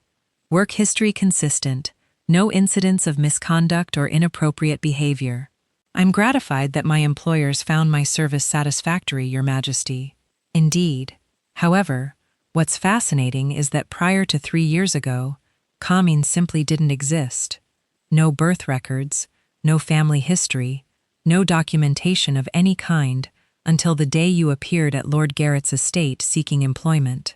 Work history consistent, no incidents of misconduct or inappropriate behavior. I'm gratified that my employers found my service satisfactory, Your Majesty. Indeed. However, what's fascinating is that prior to 3 years ago, Khamin simply didn't exist. No birth records, no family history, no documentation of any kind until the day you appeared at Lord Garrett's estate seeking employment.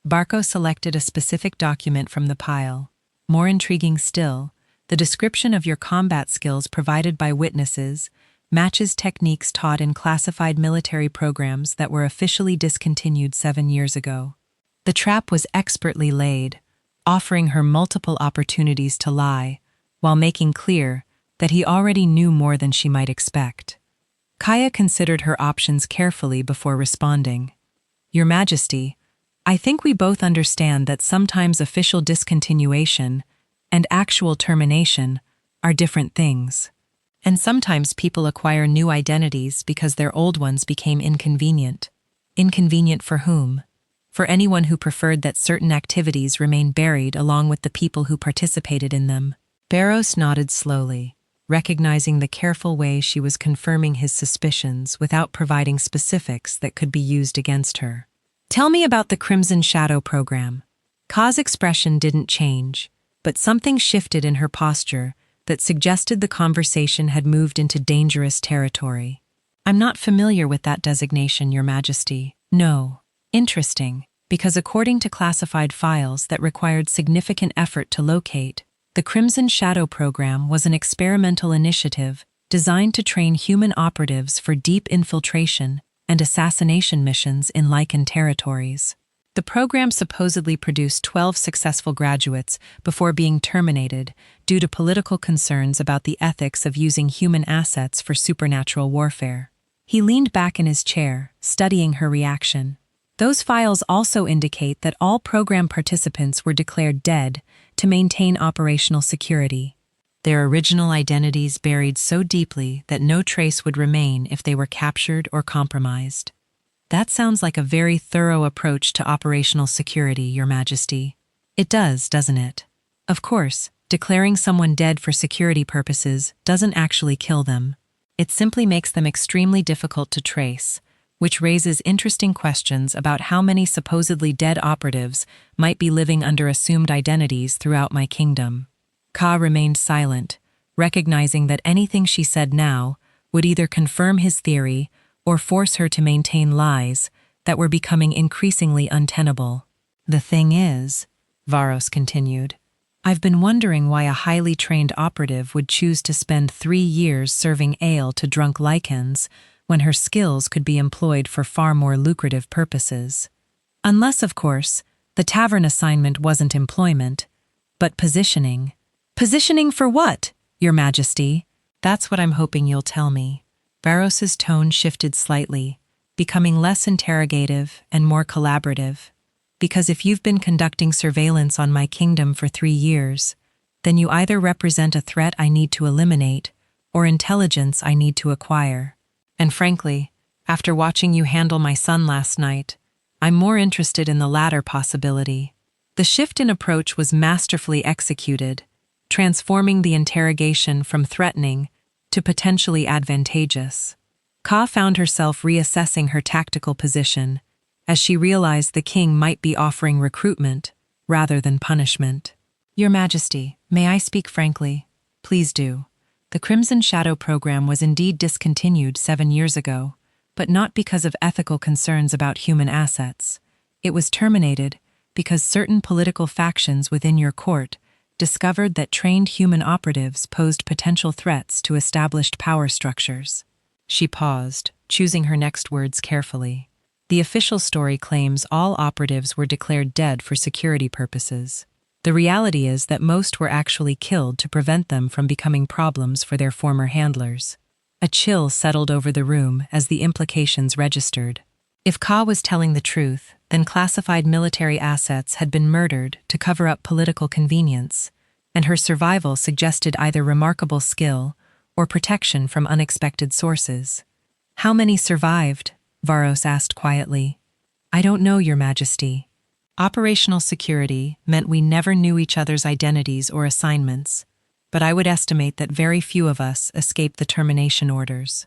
Barco selected a specific document from the pile. More intriguing still, the description of your combat skills provided by witnesses matches techniques taught in classified military programs that were officially discontinued 7 years ago. The trap was expertly laid, offering her multiple opportunities to lie, while making clear that he already knew more than she might expect. Kaya considered her options carefully before responding. Your Majesty, I think we both understand that sometimes official discontinuation and actual termination are different things. And sometimes people acquire new identities because their old ones became inconvenient. Inconvenient for whom? For anyone who preferred that certain activities remain buried along with the people who participated in them. Barros nodded slowly, recognizing the careful way she was confirming his suspicions without providing specifics that could be used against her. Tell me about the Crimson Shadow program. Ka's expression didn't change, but something shifted in her posture that suggested the conversation had moved into dangerous territory. I'm not familiar with that designation, Your Majesty. No. Interesting, because according to classified files that required significant effort to locate, the Crimson Shadow program was an experimental initiative designed to train human operatives for deep infiltration and assassination missions in Lycan territories. The program supposedly produced 12 successful graduates before being terminated due to political concerns about the ethics of using human assets for supernatural warfare. He leaned back in his chair, studying her reaction. Those files also indicate that all program participants were declared dead to maintain operational security. Their original identities buried so deeply that no trace would remain if they were captured or compromised. That sounds like a very thorough approach to operational security, Your Majesty. It does, doesn't it? Of course, declaring someone dead for security purposes doesn't actually kill them. It simply makes them extremely difficult to trace, which raises interesting questions about how many supposedly dead operatives might be living under assumed identities throughout my kingdom. Ka remained silent, recognizing that anything she said now would either confirm his theory or force her to maintain lies that were becoming increasingly untenable. The thing is, Varos continued, I've been wondering why a highly trained operative would choose to spend 3 years serving ale to drunk Lycans when her skills could be employed for far more lucrative purposes. Unless, of course, the tavern assignment wasn't employment, but positioning. Positioning for what, Your Majesty? That's what I'm hoping you'll tell me. Barros's tone shifted slightly, becoming less interrogative and more collaborative. Because if you've been conducting surveillance on my kingdom for 3 years, then you either represent a threat I need to eliminate or intelligence I need to acquire. And frankly, after watching you handle my son last night, I'm more interested in the latter possibility. The shift in approach was masterfully executed, transforming the interrogation from threatening to potentially advantageous. Ka found herself reassessing her tactical position as she realized the king might be offering recruitment rather than punishment. Your Majesty, may I speak frankly? Please do. The Crimson Shadow program was indeed discontinued 7 years ago, but not because of ethical concerns about human assets. It was terminated because certain political factions within your court discovered that trained human operatives posed potential threats to established power structures. She paused, choosing her next words carefully. The official story claims all operatives were declared dead for security purposes. The reality is that most were actually killed to prevent them from becoming problems for their former handlers. A chill settled over the room as the implications registered. If Ka was telling the truth, then classified military assets had been murdered to cover up political convenience, and her survival suggested either remarkable skill or protection from unexpected sources. "How many survived?" Varos asked quietly. "I don't know, Your Majesty." Operational security meant we never knew each other's identities or assignments, but I would estimate that very few of us escaped the termination orders.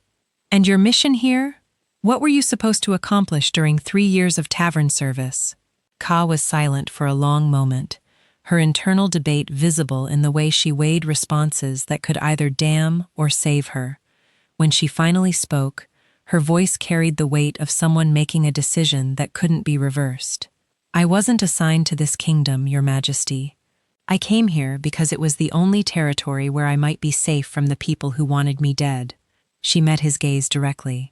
"And your mission here? What were you supposed to accomplish during 3 years of tavern service?" Ka was silent for a long moment, her internal debate visible in the way she weighed responses that could either damn or save her. When she finally spoke, her voice carried the weight of someone making a decision that couldn't be reversed. "I wasn't assigned to this kingdom, Your Majesty. I came here because it was the only territory where I might be safe from the people who wanted me dead." She met his gaze directly.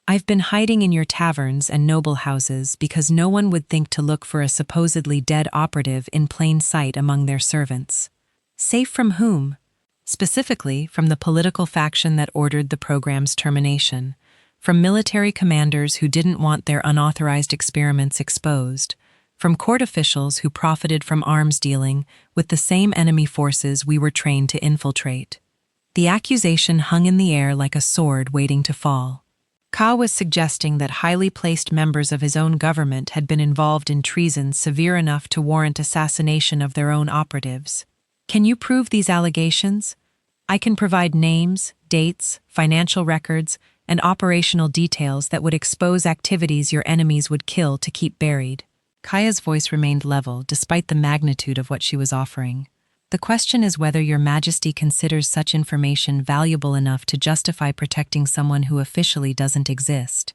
"I've been hiding in your taverns and noble houses because no one would think to look for a supposedly dead operative in plain sight among their servants." "Safe from whom?" "Specifically, from the political faction that ordered the program's termination, from military commanders who didn't want their unauthorized experiments exposed, from court officials who profited from arms dealing with the same enemy forces we were trained to infiltrate." The accusation hung in the air like a sword waiting to fall. Ka was suggesting that highly placed members of his own government had been involved in treason severe enough to warrant assassination of their own operatives. "Can you prove these allegations?" "I can provide names, dates, financial records, and operational details that would expose activities your enemies would kill to keep buried." Kaya's voice remained level despite the magnitude of what she was offering. "The question is whether Your Majesty considers such information valuable enough to justify protecting someone who officially doesn't exist."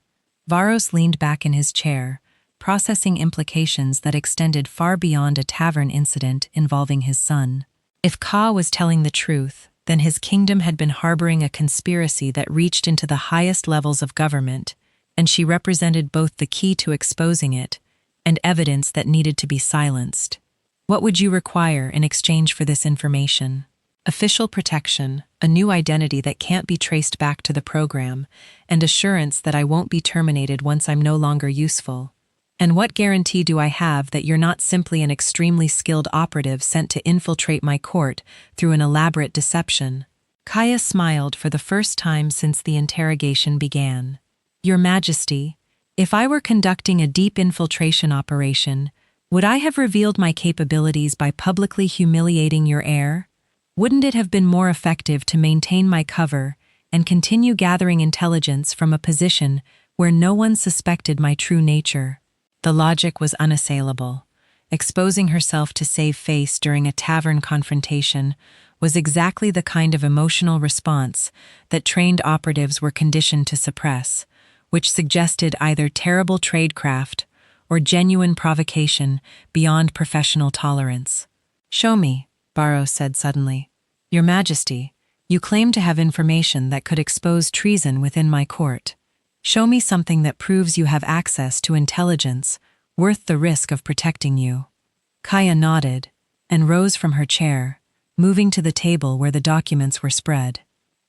Varos leaned back in his chair, processing implications that extended far beyond a tavern incident involving his son. If Ka was telling the truth, then his kingdom had been harboring a conspiracy that reached into the highest levels of government, and she represented both the key to exposing it and evidence that needed to be silenced. "What would you require in exchange for this information?" "Official protection, a new identity that can't be traced back to the program, and assurance that I won't be terminated once I'm no longer useful." "And what guarantee do I have that you're not simply an extremely skilled operative sent to infiltrate my court through an elaborate deception?" Kaya smiled for the first time since the interrogation began. "Your Majesty, if I were conducting a deep infiltration operation, would I have revealed my capabilities by publicly humiliating your heir? Wouldn't it have been more effective to maintain my cover and continue gathering intelligence from a position where no one suspected my true nature?" The logic was unassailable. Exposing herself to save face during a tavern confrontation was exactly the kind of emotional response that trained operatives were conditioned to suppress, which suggested either terrible tradecraft or genuine provocation beyond professional tolerance. "Show me," Varos said suddenly. "Your Majesty, you claim to have information that could expose treason within my court. Show me something that proves you have access to intelligence worth the risk of protecting you." Kaya nodded and rose from her chair, moving to the table where the documents were spread.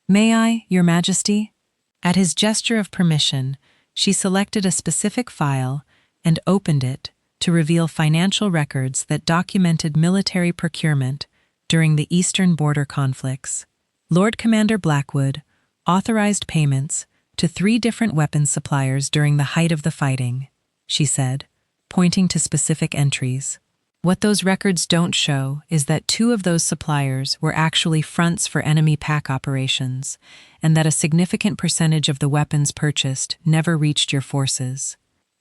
"May I, Your Majesty?" At his gesture of permission, she selected a specific file and opened it to reveal financial records that documented military procurement during the eastern border conflicts. Lord Commander Blackwood authorized payments to 3 different weapons suppliers during the height of the fighting, she said, pointing to specific entries. What those records don't show is that 2 of those suppliers were actually fronts for enemy pack operations, and that a significant percentage of the weapons purchased never reached your forces.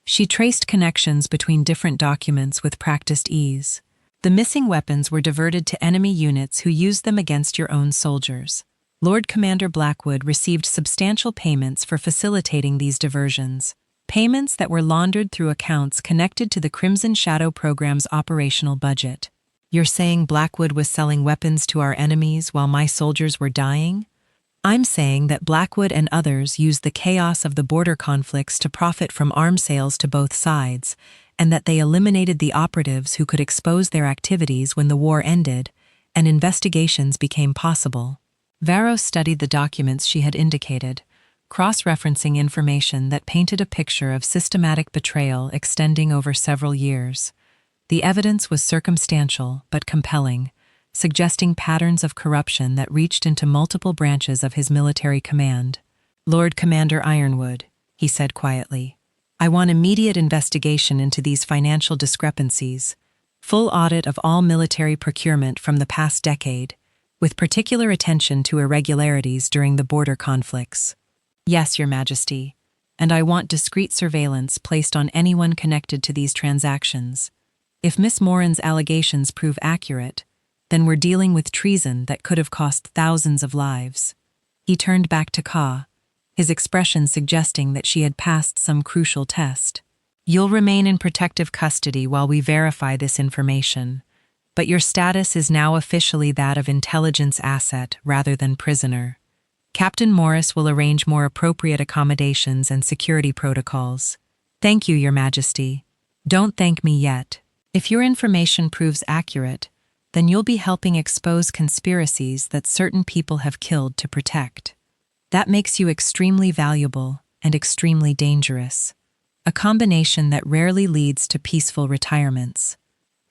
She traced connections between different documents with practiced ease. The missing weapons were diverted to enemy units who used them against your own soldiers. Lord Commander Blackwood received substantial payments for facilitating these diversions, payments that were laundered through accounts connected to the Crimson Shadow program's operational budget. "You're saying Blackwood was selling weapons to our enemies while my soldiers were dying?" "I'm saying that Blackwood and others used the chaos of the border conflicts to profit from arms sales to both sides, and that they eliminated the operatives who could expose their activities when the war ended and investigations became possible." Varos studied the documents she had indicated, cross-referencing information that painted a picture of systematic betrayal extending over several years. The evidence was circumstantial but compelling, suggesting patterns of corruption that reached into multiple branches of his military command. "Lord Commander Ironwood," he said quietly, "I want immediate investigation into these financial discrepancies, full audit of all military procurement from the past decade, with particular attention to irregularities during the border conflicts." "Yes, Your Majesty, and I want discreet surveillance placed on anyone connected to these transactions. If Miss Morin's allegations prove accurate, then we're dealing with treason that could have cost thousands of lives." He turned back to Ka, his expression suggesting that she had passed some crucial test. "You'll remain in protective custody while we verify this information, but your status is now officially that of intelligence asset rather than prisoner. Captain Morris will arrange more appropriate accommodations and security protocols." "Thank you, Your Majesty. Don't thank me yet. If your information proves accurate, then you'll be helping expose conspiracies that certain people have killed to protect. That makes you extremely valuable and extremely dangerous, a combination that rarely leads to peaceful retirements."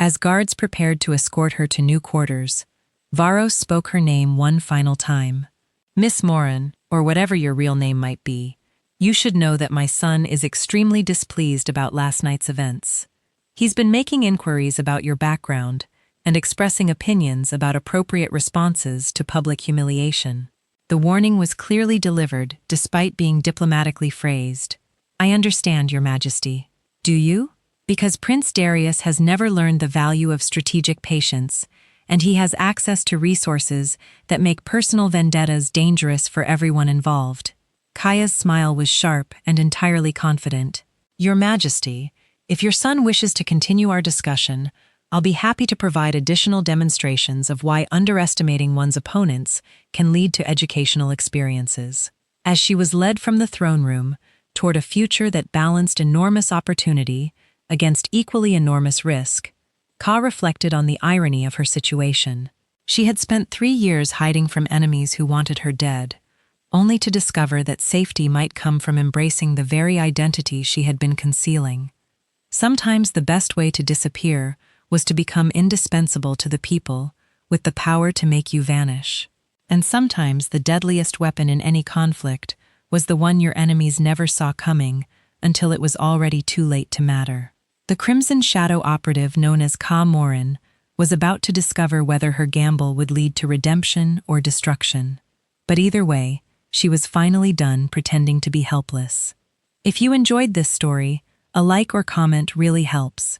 As guards prepared to escort her to new quarters, Varos spoke her name one final time. "Miss Morin, or whatever your real name might be, you should know that my son is extremely displeased about last night's events. He's been making inquiries about your background and expressing opinions about appropriate responses to public humiliation." The warning was clearly delivered, despite being diplomatically phrased. "I understand, Your Majesty." "Do you?" "Because Prince Darius has never learned the value of strategic patience, and he has access to resources that make personal vendettas dangerous for everyone involved." Kaya's smile was sharp and entirely confident. "Your Majesty, if your son wishes to continue our discussion, I'll be happy to provide additional demonstrations of why underestimating one's opponents can lead to educational experiences." As she was led from the throne room toward a future that balanced enormous opportunity against equally enormous risk, Ka reflected on the irony of her situation. She had spent 3 years hiding from enemies who wanted her dead, only to discover that safety might come from embracing the very identity she had been concealing. Sometimes the best way to disappear was to become indispensable to the people with the power to make you vanish. And sometimes the deadliest weapon in any conflict was the one your enemies never saw coming until it was already too late to matter. The Crimson Shadow operative known as Ka Morin was about to discover whether her gamble would lead to redemption or destruction. But either way, she was finally done pretending to be helpless. If you enjoyed this story, a like or comment really helps.